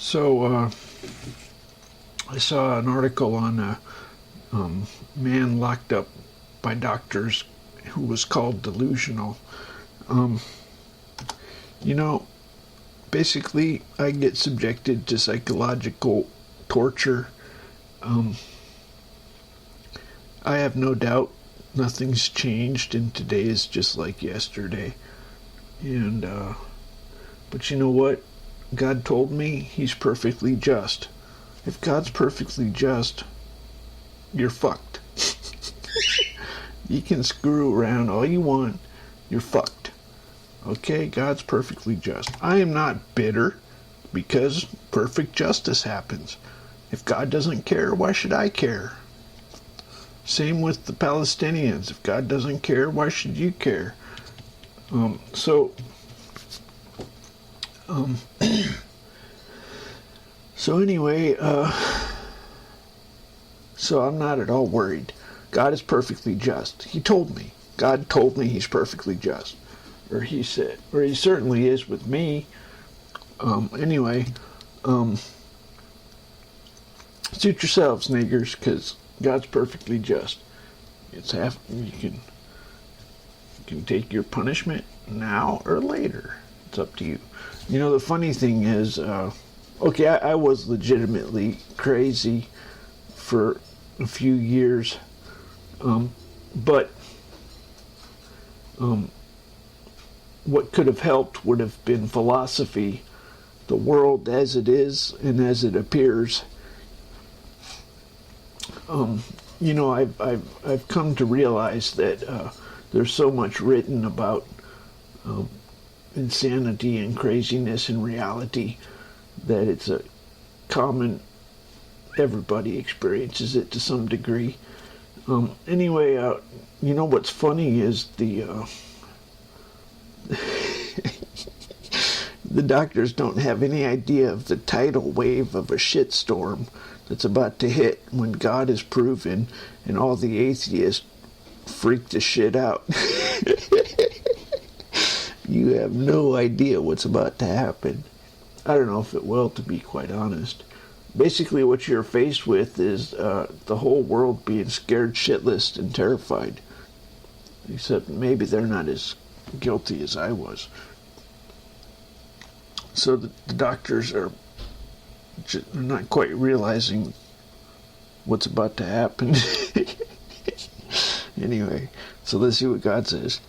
So I saw an article on a man locked up by doctors who was called delusional. You know, basically I get subjected to psychological torture. I have no doubt nothing's changed and today is just like yesterday. And but you know what? God told me he's perfectly just. If God's perfectly just, you're fucked. You can screw around all you want, you're fucked. Okay, God's perfectly just. I am not bitter because perfect justice happens. If God doesn't care, why should I care? Same with the Palestinians. If God doesn't care, why should you care? So anyway, so I'm not at all worried. God is perfectly just. He told me. God told me he's perfectly just. Or he said, or he certainly is with me. Anyway, suit yourselves, niggers, because God's perfectly just. You can take your punishment now or later. It's up to you. You know, the funny thing is, okay, I was legitimately crazy for a few years, but what could have helped would have been philosophy, the world as it is and as it appears. You know, I've come to realize that there's so much written about insanity and craziness in reality that it's a common, everybody experiences it to some degree. Anyway, you know what's funny is the doctors don't have any idea of the tidal wave of a shitstorm that's about to hit when God is proven and all the atheists freak the shit out. You have no idea what's about to happen. I don't know if it will, to be quite honest. Basically what you're faced with is the whole world being scared shitless and terrified. Except maybe they're not as guilty as I was. So the doctors are not quite realizing what's about to happen. Anyway, so let's see what God says.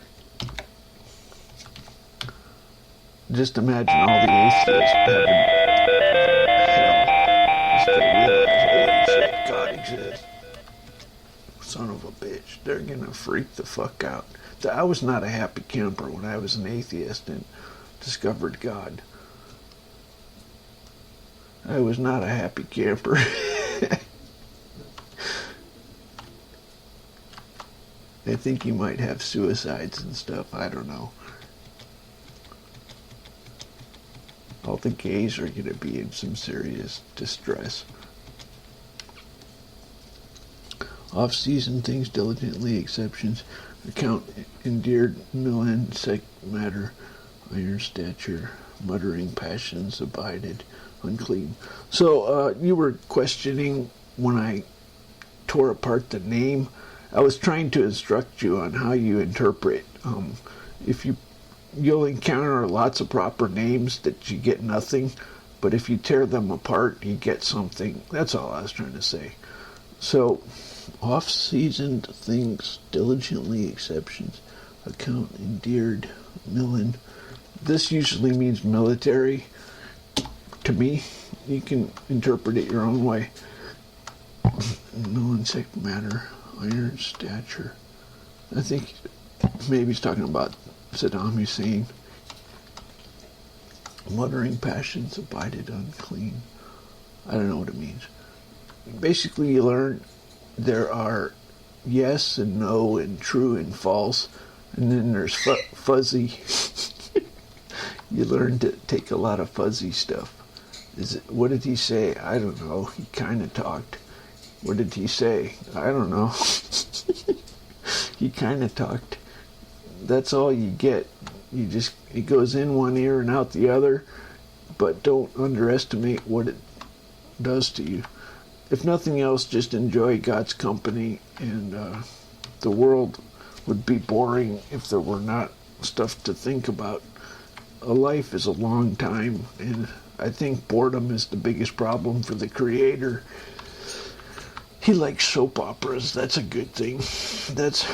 Just imagine all the atheists having hell. Just to realize, holy shit, God exists. Son of a bitch. They're gonna freak the fuck out. I was not a happy camper when I was an atheist and discovered God. I was not a happy camper. I think he might have suicides and stuff. I don't know. All the gays are going to be in some serious distress. Off-season things diligently, exceptions. Account endeared, milan, sec matter, iron stature, muttering passions, abided, unclean. So you were questioning when I tore apart the name. I was trying to instruct you on how you interpret. If you'll encounter lots of proper names that you get nothing, but if you tear them apart, you get something. That's all I was trying to say. So, off-season things, diligently, exceptions, account endeared, milan. This usually means military. To me, you can interpret it your own way. Milan, sec matter, iron stature. I think maybe he's talking about Saddam Hussein. Muttering passions, abided, unclean. I don't know what it means. Basically, you learn there are yes and no and true and false, and then there's fuzzy. You learn to take a lot of fuzzy stuff. What did he say? I don't know. He kind of talked. What did he say? I don't know. He kind of talked. That's all you get. It goes in one ear and out the other. but don't underestimate what it does to you. If nothing else, just enjoy God's company, and the world would be boring if there were not stuff to think about. A life is a long time, and I think boredom is the biggest problem for the Creator. He likes soap operas. That's a good thing. That's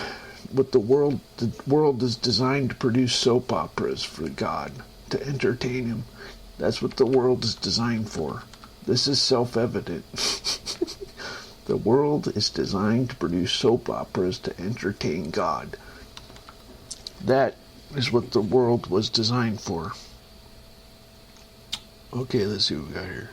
what the world is designed to produce, soap operas for God, to entertain him. That's what the world is designed for. This is self-evident. The world is designed to produce soap operas to entertain God. That is what the world was designed for. Okay, let's see what we got here.